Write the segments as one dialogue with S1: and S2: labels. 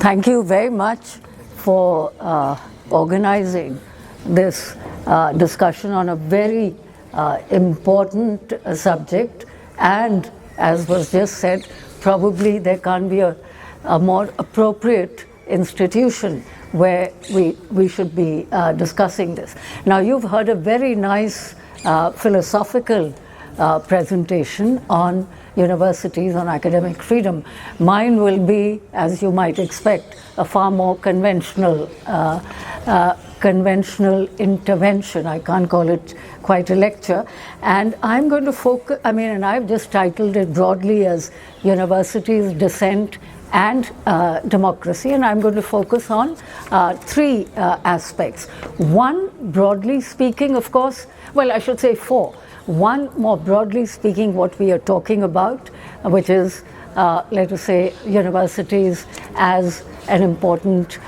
S1: Thank you very much for organizing this discussion on a very important subject, and as was just said, probably there can't be a more appropriate institution where we should be discussing this. Now, you've heard a very nice philosophical presentation on universities, on academic freedom. Mine will be, as you might expect, a far more conventional intervention. I can't call it quite a lecture. And I'm going to focus, and I've just titled it broadly as Universities, Dissent and Democracy, and I'm going to focus on three aspects. One, broadly speaking, of course, well, I should say four. One, more broadly speaking, what we are talking about, which is, let us say, universities as an important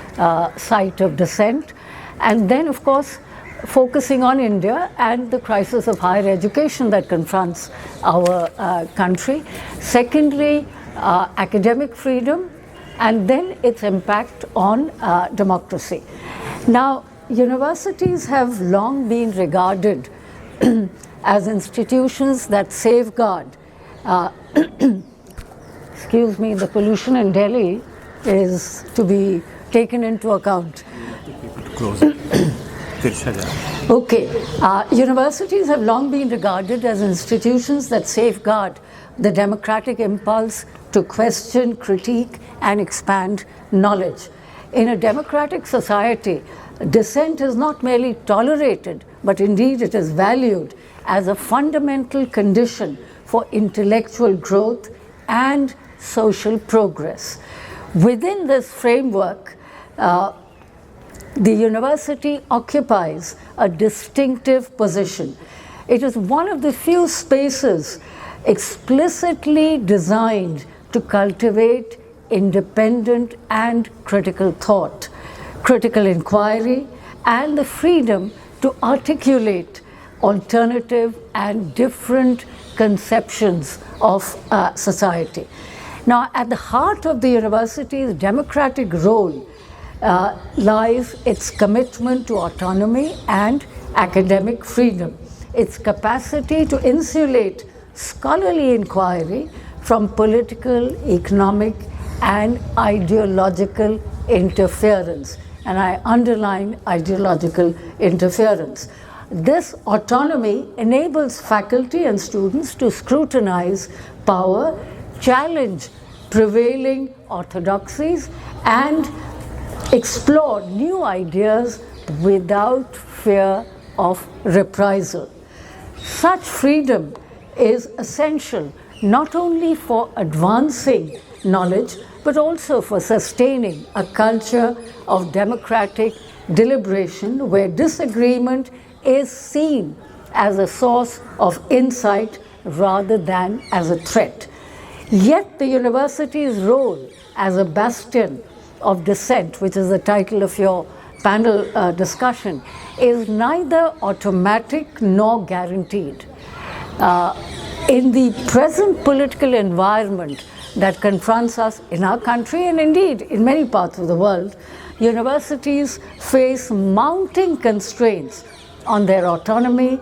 S1: site of dissent. And then, of course, focusing on India and the crisis of higher education that confronts our country. Secondly, academic freedom, and then its impact on democracy. Now, universities have long been regarded as institutions that safeguard. Excuse me, the pollution in Delhi is to be taken into account. Okay, universities have long been regarded as institutions that safeguard the democratic impulse to question, critique, and expand knowledge. In a democratic society, dissent is not merely tolerated, but indeed it is valued as a fundamental condition for intellectual growth and social progress. Within this framework, the university occupies a distinctive position. It is one of the few spaces explicitly designed to cultivate independent and critical thought, critical inquiry, and the freedom to articulate alternative and different conceptions of society. Now, at the heart of the university's democratic role lies its commitment to autonomy and academic freedom, its capacity to insulate scholarly inquiry from political, economic, and ideological interference. And I underline ideological interference. This autonomy enables faculty and students to scrutinize power, challenge prevailing orthodoxies, and explore new ideas without fear of reprisal. Such freedom is essential not only for advancing knowledge, but also for sustaining a culture of democratic deliberation where disagreement is seen as a source of insight rather than as a threat. Yet the university's role as a bastion of dissent, which is the title of your panel discussion, is neither automatic nor guaranteed. In the present political environment that confronts us in our country and indeed in many parts of the world, universities face mounting constraints on their autonomy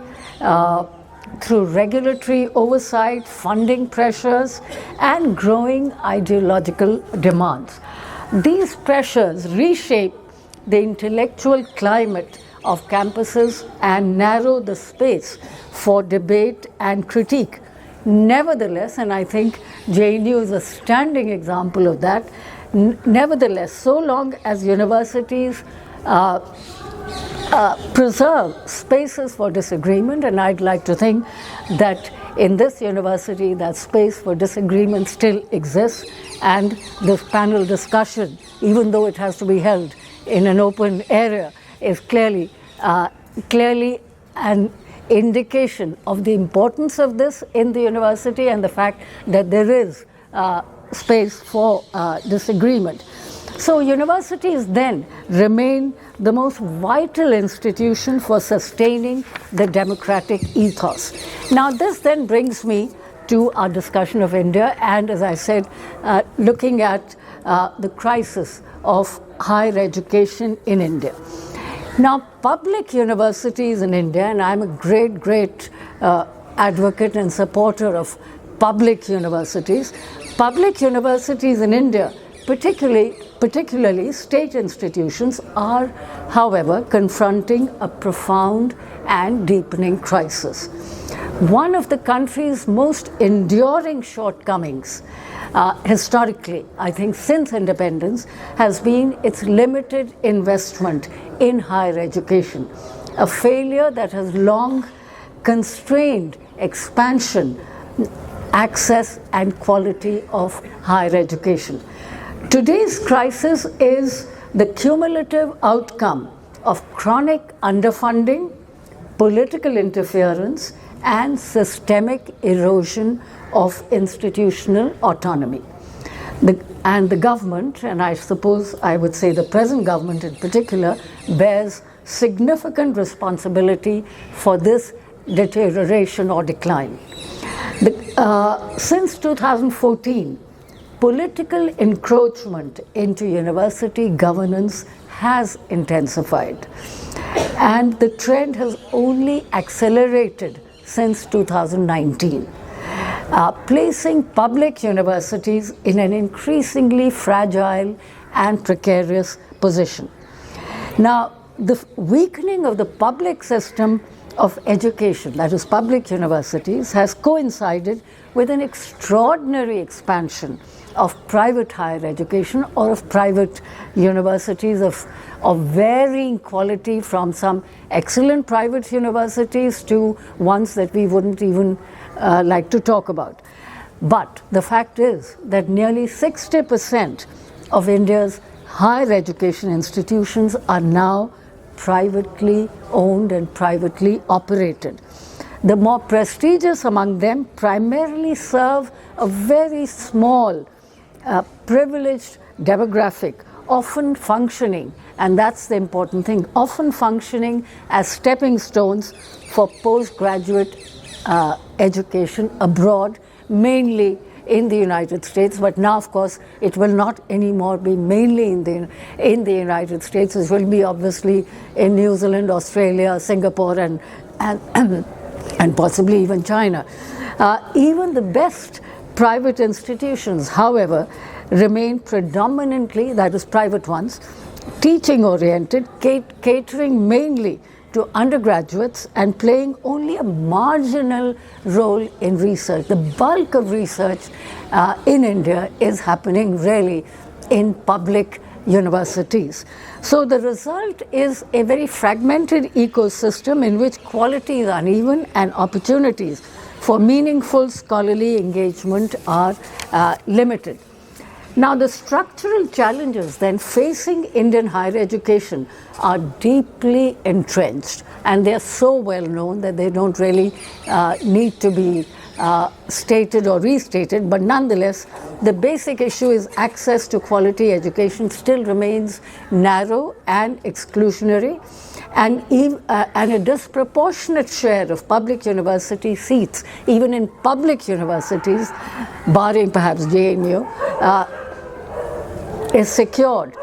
S1: through regulatory oversight, funding pressures, and growing ideological demands. These pressures reshape the intellectual climate of campuses and narrow the space for debate and critique. Nevertheless, and I think JNU is a standing example of that, nevertheless, so long as universities preserve spaces for disagreement, and I'd like to think that in this university that space for disagreement still exists, and this panel discussion, even though it has to be held in an open area, is clearly an indication of the importance of this in the university and the fact that there is space for disagreement. So universities then remain the most vital institution for sustaining the democratic ethos. Now this then brings me to our discussion of India, and as I said, looking at the crisis of higher education in India. Now, public universities in India, and I'm a great advocate and supporter of public universities. Public universities in India, particularly state institutions, are, however, confronting a profound and deepening crisis. One of the country's most enduring shortcomings, historically, I think since independence, has been its limited investment in higher education, a failure that has long constrained expansion, access and quality of higher education. Today's crisis is the cumulative outcome of chronic underfunding, political interference, and systemic erosion of institutional autonomy. The government, and I suppose I would say the present government in particular, bears significant responsibility for this deterioration or decline. Since 2014, political encroachment into university governance has intensified, and the trend has only accelerated since 2019, placing public universities in an increasingly fragile and precarious position. Now, the weakening of the public system of education, that is public universities, has coincided with an extraordinary expansion of private higher education or of private universities of varying quality, from some excellent private universities to ones that we wouldn't even like to talk about. But the fact is that nearly 60% of India's higher education institutions are now privately owned and privately operated. The more prestigious among them primarily serve a very small, privileged demographic, often functioning, and that's the important thing, often functioning as stepping stones for postgraduate education abroad, mainly in the United States. But now, of course, it will not anymore be mainly in the United States. It will be obviously in New Zealand, Australia, Singapore, and possibly even China. Even the best private institutions, however, remain predominantly, that is private ones, teaching oriented, catering mainly to undergraduates and playing only a marginal role in research. The bulk of research in India is happening really in public universities. So the result is a very fragmented ecosystem in which quality is uneven and opportunities for meaningful scholarly engagement are limited. Now, the structural challenges then facing Indian higher education are deeply entrenched, and they are so well known that they don't really need to be stated or restated, but nonetheless, the basic issue is access to quality education still remains narrow and exclusionary, and a disproportionate share of public university seats, even in public universities, barring perhaps JNU, is secured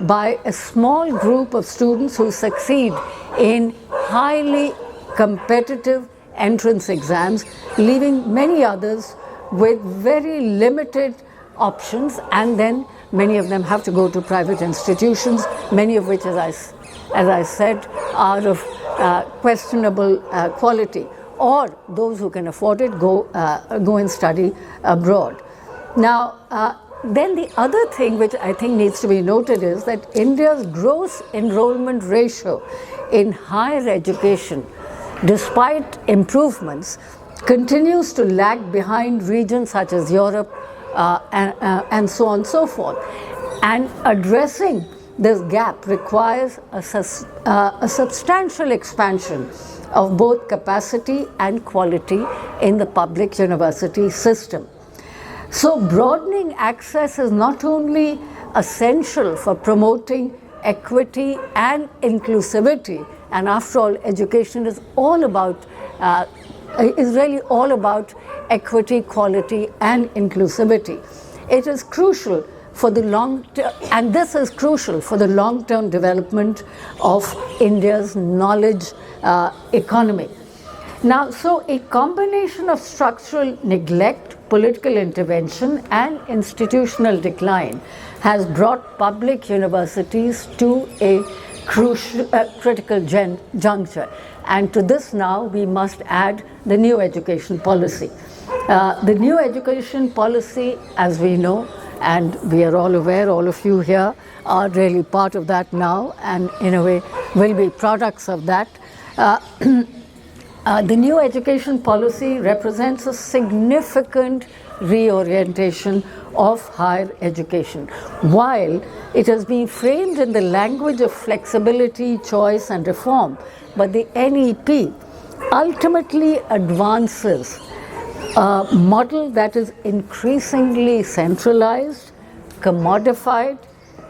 S1: by a small group of students who succeed in highly competitive entrance exams, leaving many others with very limited options, and then many of them have to go to private institutions, many of which, as I said, are of questionable quality, or those who can afford it go and study abroad. Now, then the other thing which I think needs to be noted is that India's gross enrollment ratio in higher education, despite improvements, continues to lag behind regions such as Europe and so on and so forth. And addressing this gap requires a substantial expansion of both capacity and quality in the public university system. So broadening access is not only essential for promoting equity and inclusivity, and after all, education is all about, is really all about equity, quality, and inclusivity. It is crucial for the long term, and this is crucial for the long-term development of India's knowledge economy. Now, so a combination of structural neglect, political intervention, and institutional decline has brought public universities to a critical juncture. And to this now we must add the new education policy. The new education policy, as we know, and we are all aware, all of you here are really part of that now, and in a way will be products of that. The new education policy represents a significant reorientation of higher education. While it has been framed in the language of flexibility, choice, and reform, but the NEP ultimately advances a model that is increasingly centralized, commodified,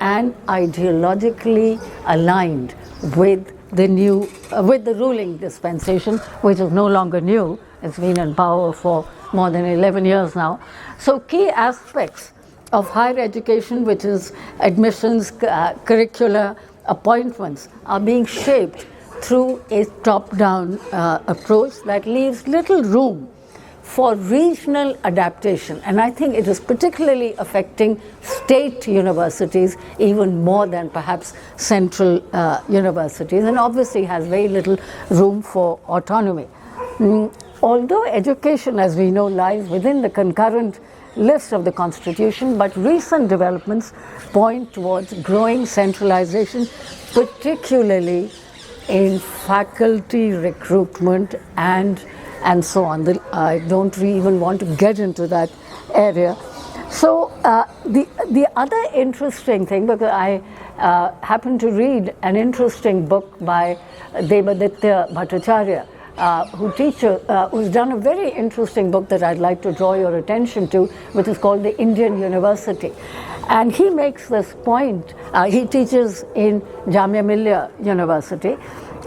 S1: and ideologically aligned with the ruling dispensation, which is no longer new. It's been in power for more than 11 years now. So key aspects of higher education, which is admissions, curricula, appointments, are being shaped through a top-down approach that leaves little room for regional adaptation. And I think it is particularly affecting state universities even more than perhaps central universities, and obviously has very little room for autonomy. Although education, as we know, lies within the concurrent list of the Constitution, but recent developments point towards growing centralization, particularly in faculty recruitment and so on. I don't even want to get into that area. So the other interesting thing, because I happened to read an interesting book by Devaditya Bhattacharya, who's done a very interesting book that I'd like to draw your attention to, which is called The Indian University. And he makes this point, he teaches in Jamia Millia University,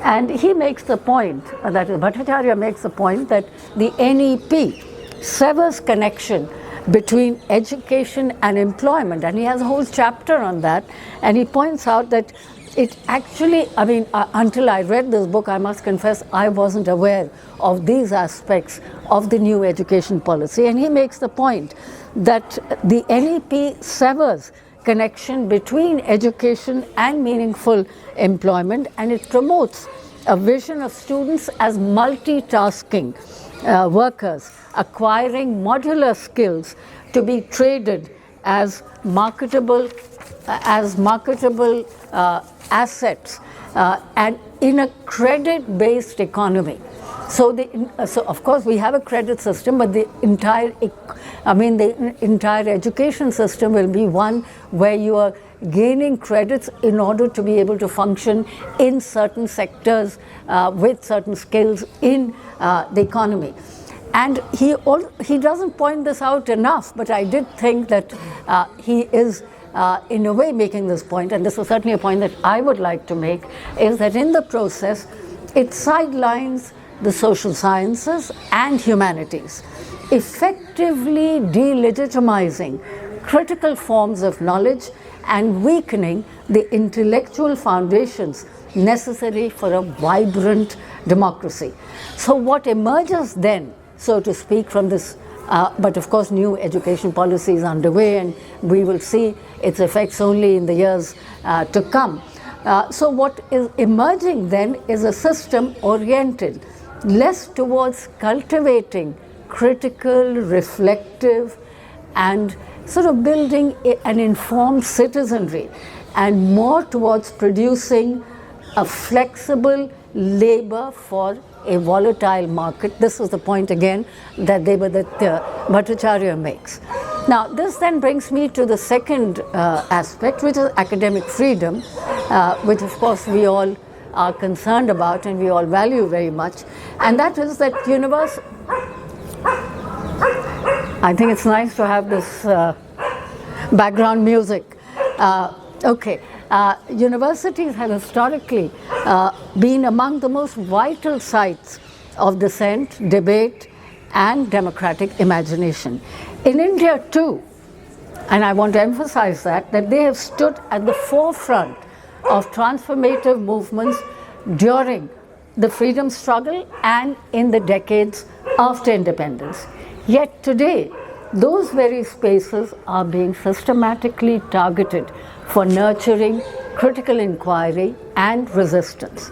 S1: and he makes the point, that is, Bhattacharya makes the point that the NEP severs connection between education and employment, and he has a whole chapter on that, and he points out that it actually, I mean, until I read this book, I must confess, I wasn't aware of these aspects of the new education policy, and he makes the point that the NEP severs connection between education and meaningful employment, and it promotes a vision of students as multitasking workers, acquiring modular skills to be traded as marketable assets, and in a credit-based economy. So of course we have a credit system, but the entire education system will be one where you are gaining credits in order to be able to function in certain sectors with certain skills in the economy. And he doesn't point this out enough, but I did think that he is in a way making this point, and this is certainly a point that I would like to make, is that in the process it sidelines the social sciences and humanities, effectively delegitimizing critical forms of knowledge and weakening the intellectual foundations necessary for a vibrant democracy. So what emerges then, so to speak, from this, but of course new education policy is underway, and we will see its effects only in the years to come. So what is emerging then is a system oriented less towards cultivating critical, reflective, and sort of building an informed citizenry, and more towards producing a flexible labor for a volatile market. This is the point again that Bhattacharya makes. Now this then brings me to the second aspect, which is academic freedom, which of course we all are concerned about and we all value very much, and that is that I think it's nice to have this background music. Universities have historically been among the most vital sites of dissent, debate, and democratic imagination. In India too, and I want to emphasize that they have stood at the forefront of transformative movements during the freedom struggle and in the decades after independence. Yet today, those very spaces are being systematically targeted for nurturing critical inquiry and resistance.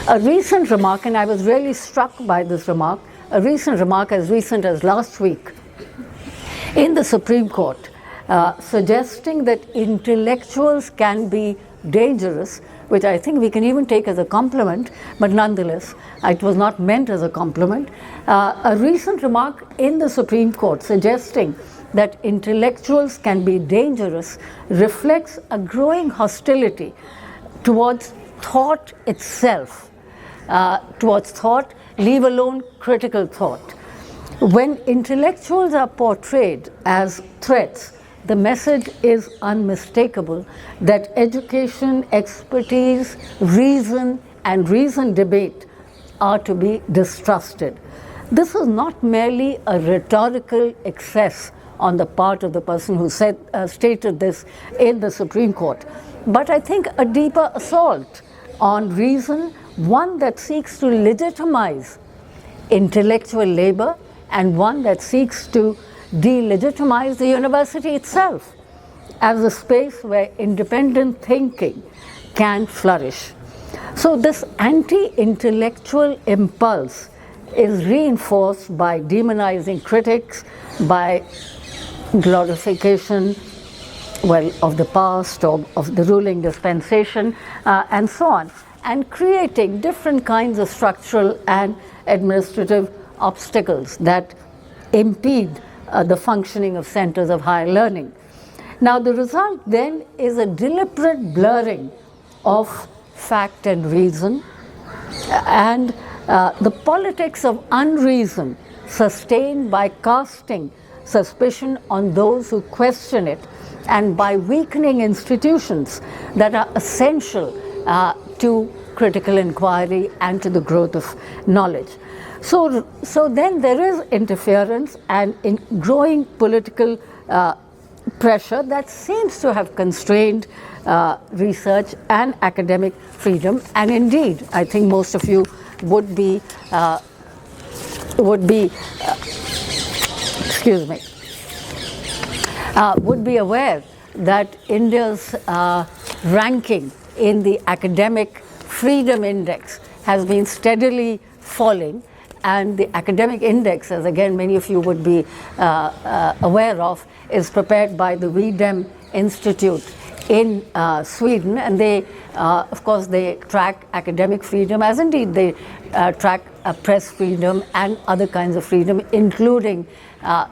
S1: A recent remark, and I was really struck by this remark, a recent remark as recent as last week in the Supreme Court, suggesting that intellectuals can be dangerous, which I think we can even take as a compliment, but nonetheless, it was not meant as a compliment. A recent remark in the Supreme Court suggesting that intellectuals can be dangerous reflects a growing hostility towards thought itself, towards thought, leave alone critical thought. When intellectuals are portrayed as threats, the message is unmistakable that education, expertise, reason, and reasoned debate are to be distrusted. This is not merely a rhetorical excess on the part of the person who stated this in the Supreme Court, but I think a deeper assault on reason, one that seeks to legitimize intellectual labor and one that seeks to delegitimize the university itself as a space where independent thinking can flourish. So this anti-intellectual impulse is reinforced by demonizing critics, by glorification, of the past or of the ruling dispensation, and so on, and creating different kinds of structural and administrative obstacles that impede the functioning of centers of higher learning. Now, the result then is a deliberate blurring of fact and reason, and the politics of unreason sustained by casting suspicion on those who question it and by weakening institutions that are essential to critical inquiry and to the growth of knowledge. So then there is interference and growing political pressure that seems to have constrained research and academic freedom. And indeed, I think most of you would be aware that India's ranking in the academic freedom index has been steadily falling, and the academic index, as again many of you would be aware of, is prepared by the VDEM Institute in Sweden, and they of course they track academic freedom, as indeed they track press freedom and other kinds of freedom, including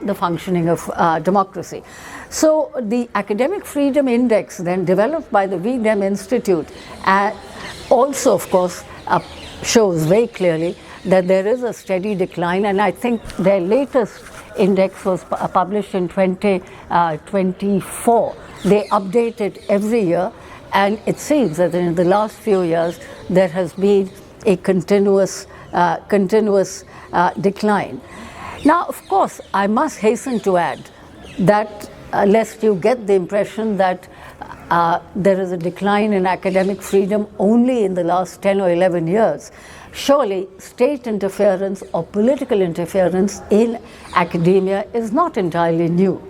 S1: the functioning of democracy. So the academic freedom index, then developed by the VDEM Institute, also of course shows very clearly that there is a steady decline, and I think their latest index was published in 2024. They update it every year, and it seems that in the last few years there has been a continuous decline. Now, of course, I must hasten to add that lest you get the impression that there is a decline in academic freedom only in the last 10 or 11 years, surely state interference or political interference in academia is not entirely new.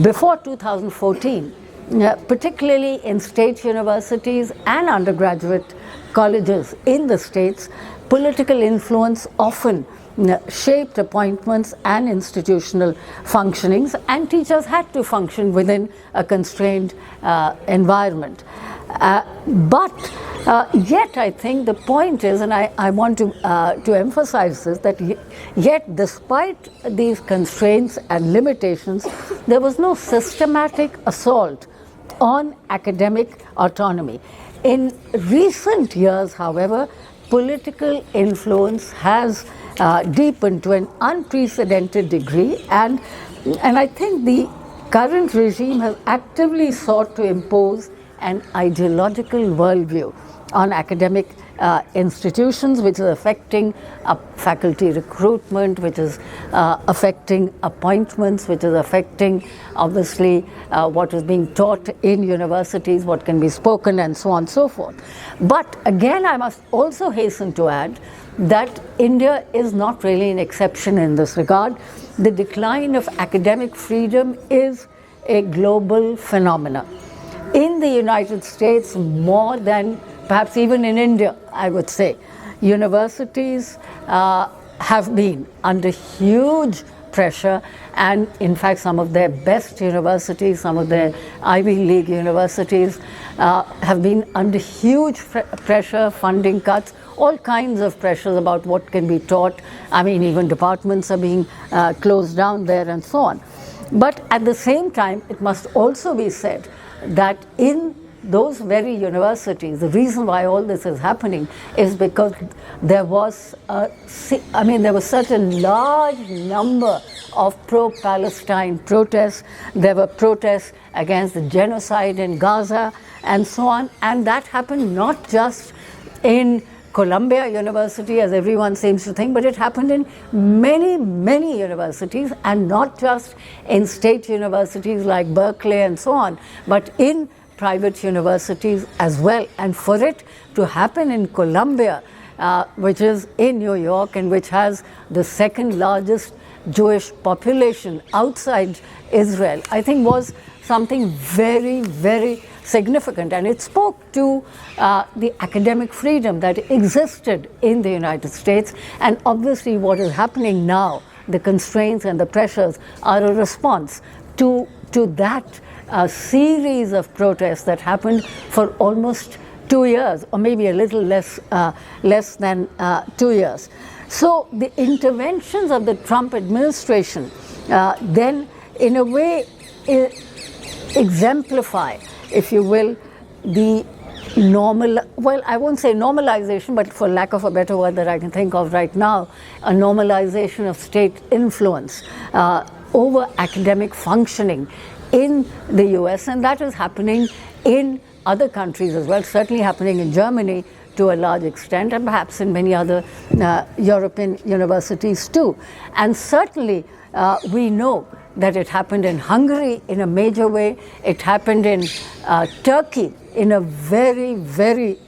S1: Before 2014, particularly in state universities and undergraduate colleges in the states, political influence often shaped appointments and institutional functionings, and teachers had to function within a constrained environment. But yet I think the point is, and I want to emphasize this, that yet despite these constraints and limitations, there was no systematic assault on academic autonomy. In recent years, however, political influence has deepened to an unprecedented degree, and I think the current regime has actively sought to impose an ideological worldview on academic institutions, which is affecting faculty recruitment, which is affecting appointments, which is affecting obviously what is being taught in universities, what can be spoken, and so on and so forth. But again, I must also hasten to add that India is not really an exception in this regard. The decline of academic freedom is a global phenomenon. In the United States, more than perhaps even in India, I would say, universities have been under huge pressure, and in fact some of their best universities, some of their Ivy League universities have been under huge pressure, funding cuts, all kinds of pressures about what can be taught. I mean, even departments are being closed down there and so on. But at the same time, it must also be said that in those very universities, the reason why all this is happening is because there was there was such a large number of pro-Palestine protests. There were protests against the genocide in Gaza and so on, and that happened not just in Columbia University, as everyone seems to think, but it happened in many, many universities, and not just in state universities like Berkeley and so on, but in private universities as well. And for it to happen in Columbia, which is in New York and which has the second largest Jewish population outside Israel, I think was something very, very significant, and it spoke to the academic freedom that existed in the United States. And obviously what is happening now, the constraints and the pressures, are a response to that series of protests that happened for almost 2 years, or maybe a little less than 2 years. So the interventions of the Trump administration then in a way exemplify, if you will, the I won't say normalization, but for lack of a better word that I can think of right now, a normalization of state influence over academic functioning in the US, and that is happening in other countries as well, certainly happening in Germany to a large extent, and perhaps in many other European universities too. And certainly we know that it happened in Hungary in a major way. It happened in Turkey in a very, very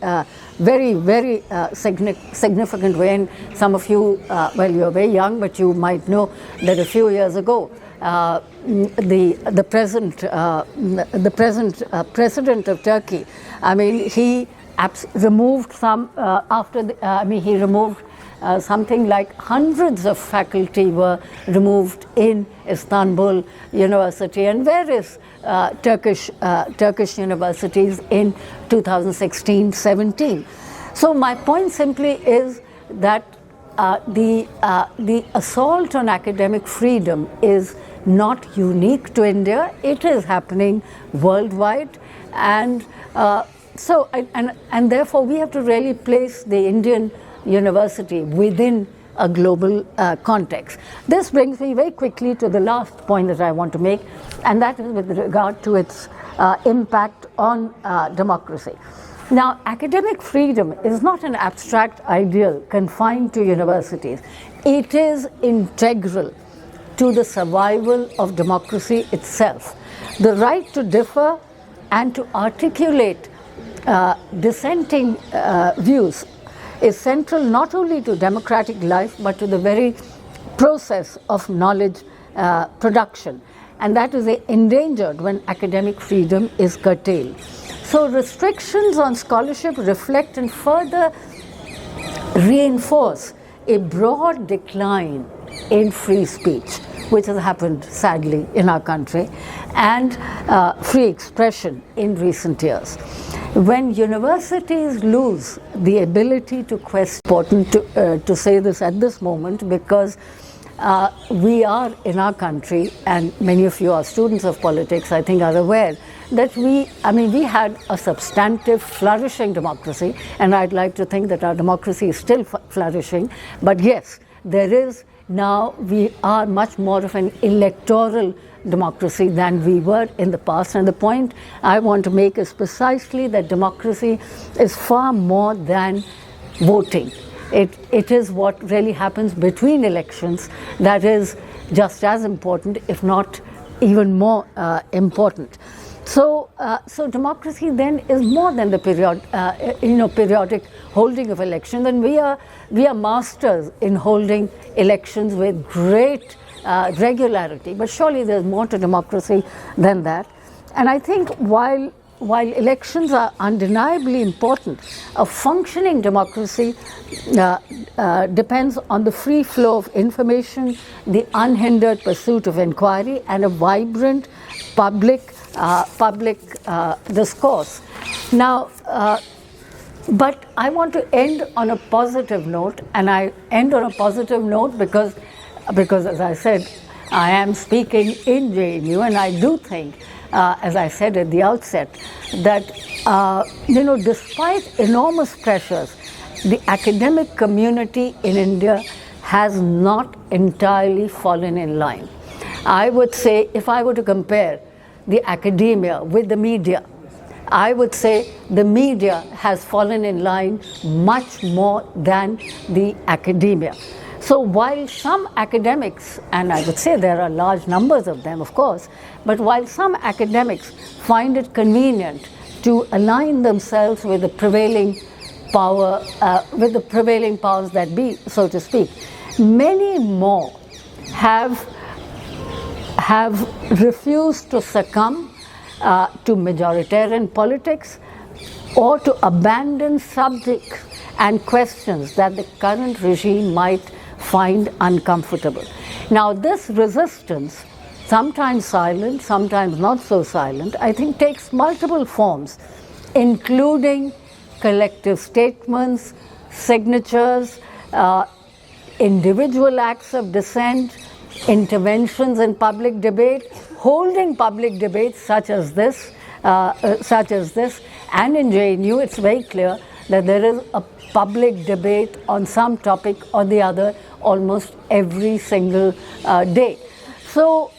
S1: significant way. And some of you, well, you're very young, but you might know that a few years ago, the present president of Turkey, I mean, he removed some he removed something like hundreds of faculty were removed in Istanbul University and various Turkish universities in 2016-17. So my point simply is that the assault on academic freedom is not unique to India. It is happening worldwide, and and therefore we have to really place the Indian university within a global context. This brings me very quickly to the last point that I want to make, and that is with regard to its impact on democracy. Now, academic freedom is not an abstract ideal confined to universities. It is integral to the survival of democracy itself. The right to differ and to articulate dissenting views is central not only to democratic life but to the very process of knowledge production, and that is endangered when academic freedom is curtailed. So restrictions on scholarship reflect and further reinforce a broad decline in free speech, which has happened sadly in our country, and free expression in recent years. When universities lose the ability to question, important to say this at this moment, because we are in our country, and many of you are students of politics, I think are aware, that we had a substantive, flourishing democracy, and I'd like to think that our democracy is still flourishing. But yes, there is now, we are much more of an electoral democracy than we were in the past. And the point I want to make is precisely that democracy is far more than voting. It is what really happens between elections that is just as important, if not even more important. So democracy then is more than the periodic holding of elections, and we are masters in holding elections with great regularity. But surely there's more to democracy than that. And I think while elections are undeniably important, a functioning democracy depends on the free flow of information, the unhindered pursuit of inquiry, and a vibrant public discourse. Now, but I want to end on a positive note, and I end on a positive note because as I said, I am speaking in JNU, and I do think, as I said at the outset, that despite enormous pressures, the academic community in India has not entirely fallen in line. I would say, if I were to compare the academia with the media, I would say the media has fallen in line much more than the academia. So while some academics, and I would say there are large numbers of them, of course, but while some academics find it convenient to align themselves with the prevailing power, with the prevailing powers that be, so to speak, many more have refused to succumb to majoritarian politics or to abandon subjects and questions that the current regime might find uncomfortable. Now, this resistance, sometimes silent, sometimes not so silent, I think takes multiple forms, including collective statements, signatures, individual acts of dissent, interventions in public debate, holding public debates such as this, and in JNU it's very clear that there is a public debate on some topic or the other almost every single day. So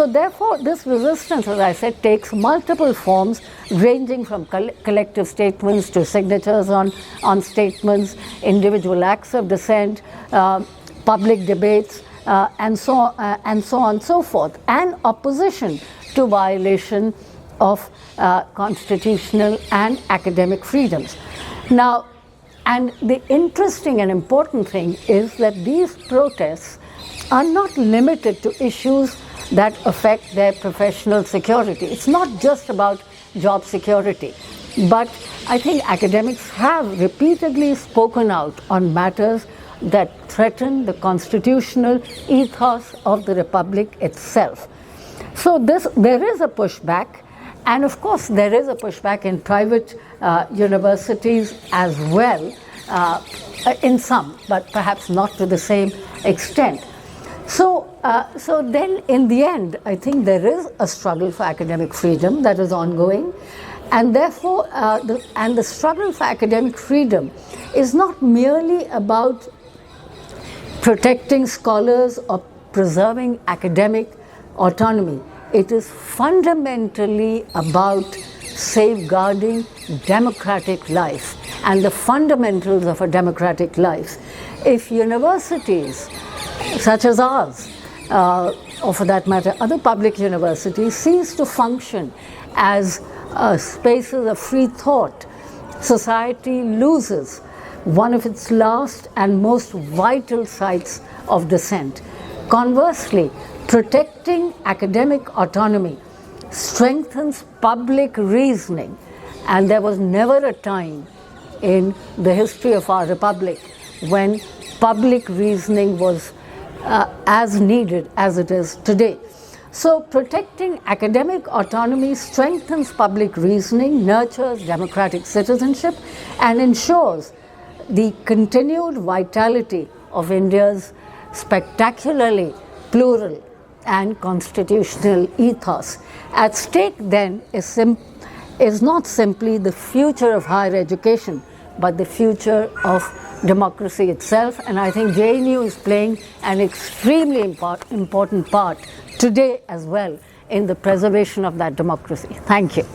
S1: therefore this resistance, as I said, takes multiple forms, ranging from collective statements to signatures on statements, individual acts of dissent, public debates, and so on and so forth, and opposition to violation of constitutional and academic freedoms. Now, and the interesting and important thing is that these protests are not limited to issues that affect their professional security. It's not just about job security, but I think academics have repeatedly spoken out on matters that threaten the constitutional ethos of the Republic itself. So there is a pushback, and of course there is a pushback in private universities as well, in some, but perhaps not to the same extent. So then in the end, I think there is a struggle for academic freedom that is ongoing, and therefore the struggle for academic freedom is not merely about protecting scholars or preserving academic autonomy. It is fundamentally about safeguarding democratic life and the fundamentals of a democratic life. If universities such as ours, or for that matter other public universities, cease to function as spaces of free thought, society loses one of its last and most vital sites of dissent. Conversely, protecting academic autonomy strengthens public reasoning, and there was never a time in the history of our republic when public reasoning was as needed as it is today. So protecting academic autonomy strengthens public reasoning, nurtures democratic citizenship, and ensures the continued vitality of India's spectacularly plural and constitutional ethos. At stake then is not simply the future of higher education, but the future of democracy itself, and I think JNU is playing an extremely important part today as well in the preservation of that democracy. Thank you.